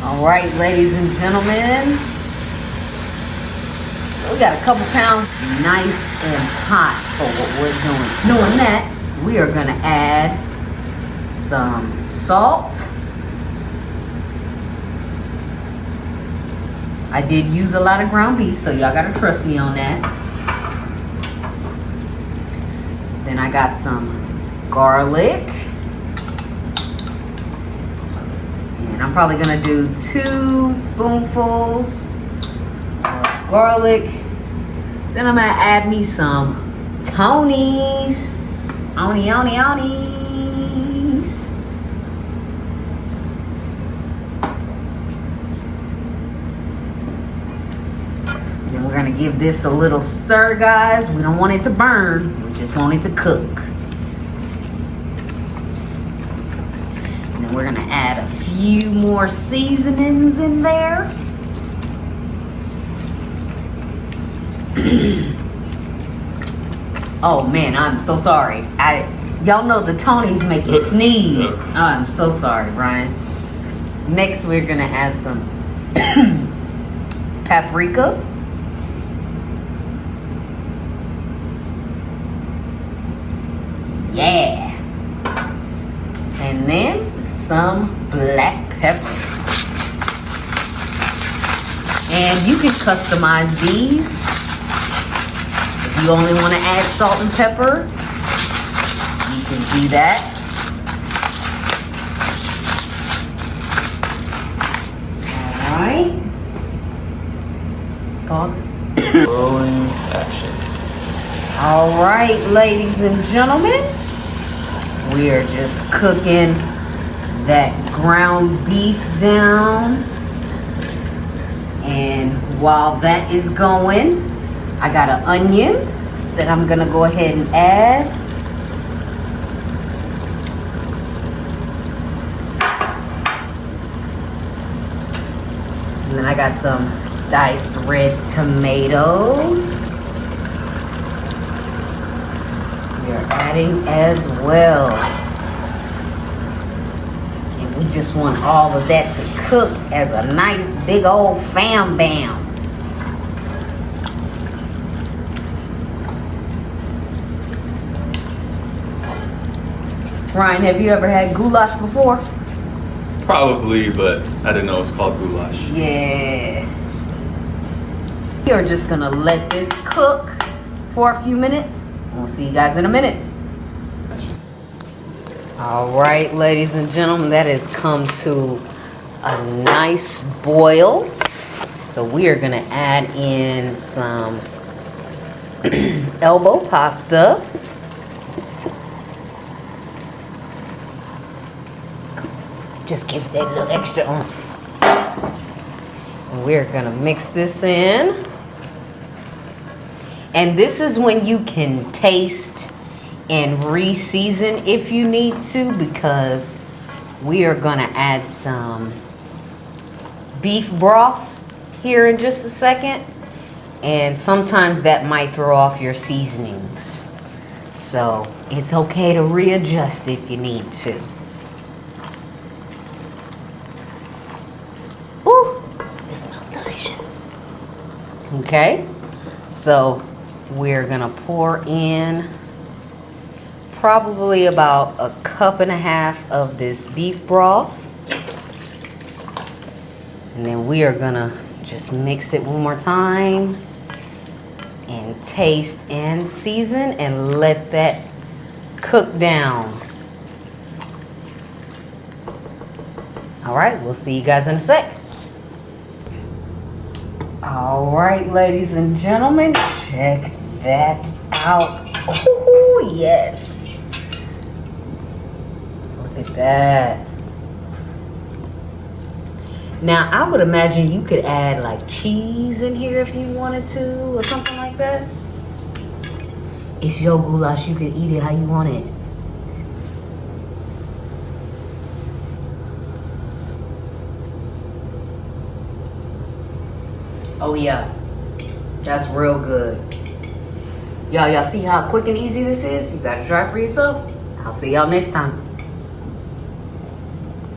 All right, ladies and gentlemen, we got a couple pounds nice and hot for what we're doing. Knowing that, we are gonna add some salt. I did use a lot of ground beef, so y'all gotta trust me on that. Then I got some garlic. And I'm probably gonna do 2 spoonfuls of garlic. Then I'm gonna add me some Tony's. Onies. Then we're gonna give this a little stir, guys. We don't want it to burn. We just want it to cook. And then we're gonna add a few more seasonings in there. Oh man, I'm so sorry. Y'all know the Tonys make you sneeze. I'm so sorry, Ryan. Next, we're gonna add some paprika. Yeah. And then some black pepper. And you can customize these. If you only want to add salt and pepper, you can do that. Alright. Pause. Rolling action. Alright, ladies and gentlemen. We are just cooking that ground beef down. And while that is going, I got an onion that I'm gonna go ahead and add. And then I got some diced red tomatoes. We are adding as well. And we just want all of that to cook as a nice big old fam bam. Ryan, have you ever had goulash before? Probably, but I didn't know it was called goulash. Yeah. We are just gonna let this cook for a few minutes. We'll see you guys in a minute. All right, ladies and gentlemen, that has come to a nice boil. So we are gonna add in some elbow pasta. Just give that a little extra on. And we're gonna mix this in. And this is when you can taste and re-season if you need to, because we are gonna add some beef broth here in just a second. And sometimes that might throw off your seasonings. So it's okay to readjust if you need to. It smells delicious. Okay, so we're gonna pour in probably about 1.5 cups of this beef broth. And then we are gonna just mix it one more time and taste and season and let that cook down. All right, we'll see you guys in a sec. All right, ladies and gentlemen, check that out. Oh, yes. Look at that. Now, I would imagine you could add like cheese in here if you wanted to or something like that. It's your goulash. You can eat it how you want it. Oh yeah, that's real good. Y'all see how quick and easy this is? You gotta try it for yourself. I'll see y'all next time.